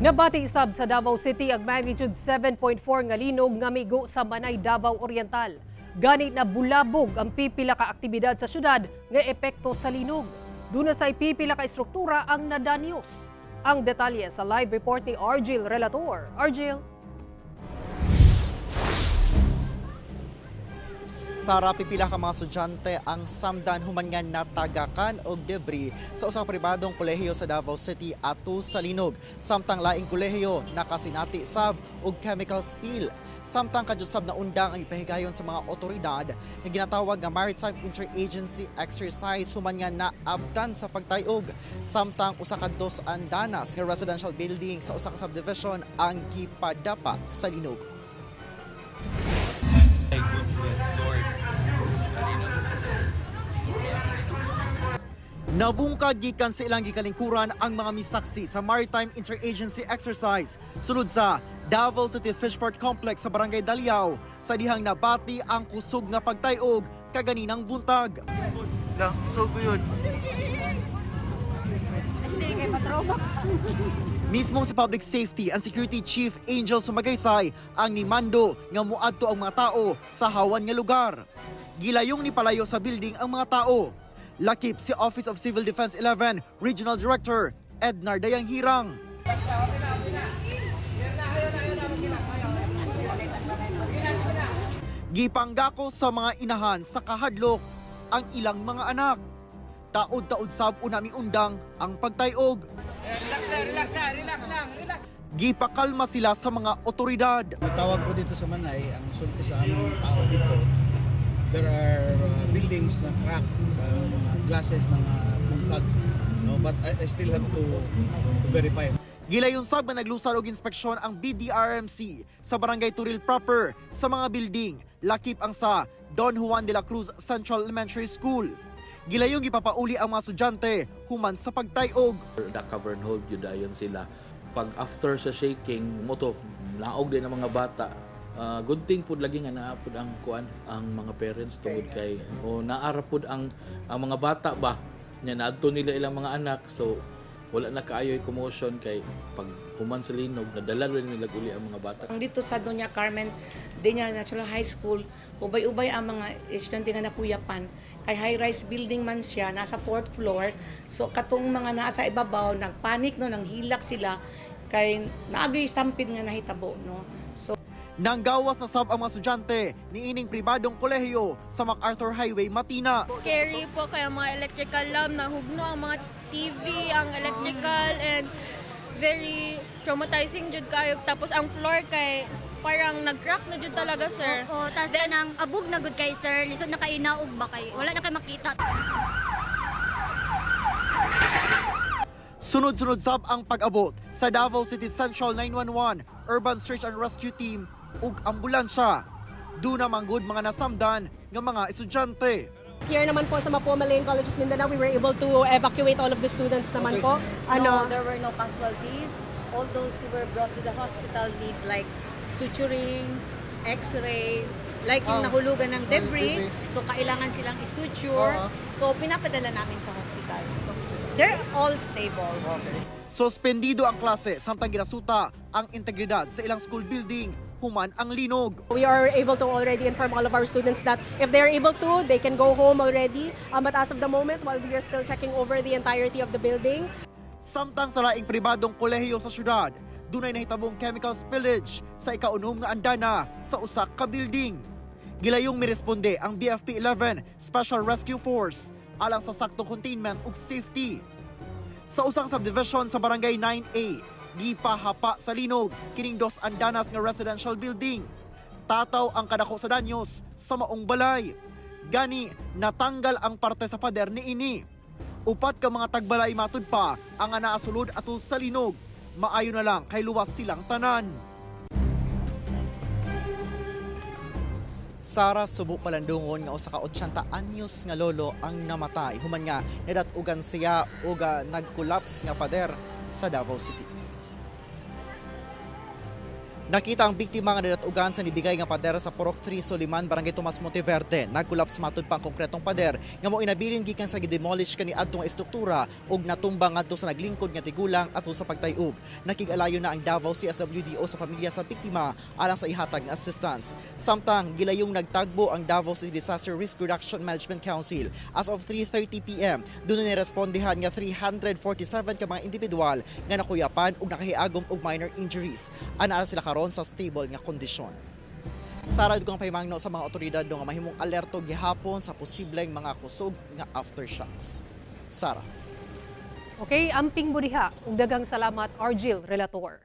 Nabati isab sa Davao City ang magnitude 7.4 nga linog nga migo sa Manay, Davao Oriental. Gani na bulabog ang pipila ka aktibidad sa syudad nga epekto sa linog. Duna sa pipila ka istruktura ang nadanyos. Ang detalye sa live report ni Argil Relator. Argil. Sara pipila ka mga estudyante ang samdan human nga natagakan og debris sa usang pribadong kolehiyo sa Davao City ato sa linog. Samtang laing kolehiyo nakasinati sab og chemical spill. Samtang kadyo sab na undang ang ipahigayon sa mga otoridad nga ginatawag nga maritime interagency exercise human nga naabdan sa pagtayog. Samtang usa ka dos andanas nga residential building sa usa ka subdivision ang gipadapa sa linog. Nabungkag gikan sa ilang gikalingkuran ang mga misaksi sa maritime interagency exercise sulod sa Davao City Fishport Complex sa Barangay Daliao sa dihang nabati ang kusog nga pagtayog kaganinang buntag. Lang, kusog yun. Mismo si Public Safety and Security Chief Angel Sumagaysay ang nimando nga muadto ang mga tao sa hawan nga lugar. Gilayong ni palayo sa building ang mga tao. Lakip si Office of Civil Defense 11 Regional Director Ednar Dayang Hirang. Gipanggako sa mga inahan sa kahadlok ang ilang mga anak. Taod-taod sab unami undang ang pagtayog. Gipakalma sila sa mga otoridad. Matawag ko dito sa Manay, ang sulti sa aming tao dito. There are buildings na cracked, mga glasses na bungkag. No, but I still have to verify. Gilayon sab na naglusad og inspeksyon ang BDRMC sa Barangay Turil proper sa mga building. Lakip ang sa Don Juan de la Cruz Central Elementary School. Gilayong ipapauli ang mga estudyante human sa pagtayog. Na-cover and hold yun dayon sila. Pag after sa shaking, moto, naog din ang mga bata. Good thing po lagi nga naapod ang ang mga parents tungod kay o naarapod ang mga bata ba nya naadto nila ilang mga anak, so wala na kaayoy commotion kay pag human sa linog nadala rin nila uli ang mga bata. Dito sa Doña Carmen Denia National High School, ubay-ubay ang mga estudyante nga nakuyapan kay high-rise building man siya, nasa 4th floor. So katong mga nasa ibabaw nagpanik no, nang hilak sila kay naagay stampede nga nahitabo no. So nanggawas na sab ang mga estudyante niining pribadong kolehiyo sa MacArthur Highway, Matina. Scary po kaya mga electrical lamp, nahugno ang mga TV, ang electrical, and very traumatizing jud kayo. Tapos ang floor kay parang nag-crack na jud talaga, sir. Oo, tapos nang abog na gud kay sir, lisod na kay inaog ba kay wala na kay makita. Sunod-sunod sab ang pag-abot sa Davao City Central 911 Urban Search and Rescue Team ug ambulansya. Duna manggod mga nasamdan nga mga estudyante. Here naman po sa Mapua Malayan Colleges Mindanao, we were able to evacuate all of the students naman po. No, there were no casualties. All those who were brought to the hospital need like suturing, x-ray, like yung nahulugan ng debris. So kailangan silang isuture. So pinapadala namin sa hospital. They're all stable. Suspendido ang klase samtang ginasuta ang integridad sa ilang school building human ang linog. We are able to already inform all of our students that if they are able to, they can go home already. But as of the moment, while we are still checking over the entirety of the building. Samtang sa laing pribadong kolehiyo sa syudad, dunay nahitabong chemical spillage sa ikaunom nga andana sa usa ka building. Gilayong miresponde ang BFP-11 Special Rescue Force alang sa saktong containment ug safety. Sa usang subdivision sa Barangay 9A, gipahapa sa linog kining dos andanas nga residential building. Tataw ang kadako sa danyos sa maong balay. Gani natanggal ang parte sa pader niini. Upat ka mga tagbalay matud pa ang naasulod ato sa linog. Maayo na lang kay luwas silang tanan. Sara subo palandungon nga usa ka 80 anyos nga lolo ang namatay human nga nadatugan siya og nagkolaps nga pader sa Davao City. Nakita ang biktima nga nadatugan sa nibigay nga pader sa Porok 3 Soliman, Barangay Tomas Monteverde. Nagkulaps matud pa ang konkretong pader nga mo inabilin gikan sa gidemolish kani adto nga estruktura ug natumba ngadto sa naglingkod nga tigulang ato sa pagtayog. Nakig-alayo na ang Davao CSWDO sa pamilya sa biktima alang sa ihatag nga assistance. Samtang gilayong nagtagbo ang Davao City Disaster Risk Reduction Management Council. As of 3:30 PM, doon na respondihan nga 347 ka mga individual nga nakuyapan ug nakahiagom og minor injuries. Ana sila karon sa stable nga kondisyon. Sara dugang pahimangno sa mga otoridad nga mahimong alerto gihapon sa posibleng mga kusog nga aftershocks. Sara. Okay, amping mo diha. Ug daghang salamat Argil Relator.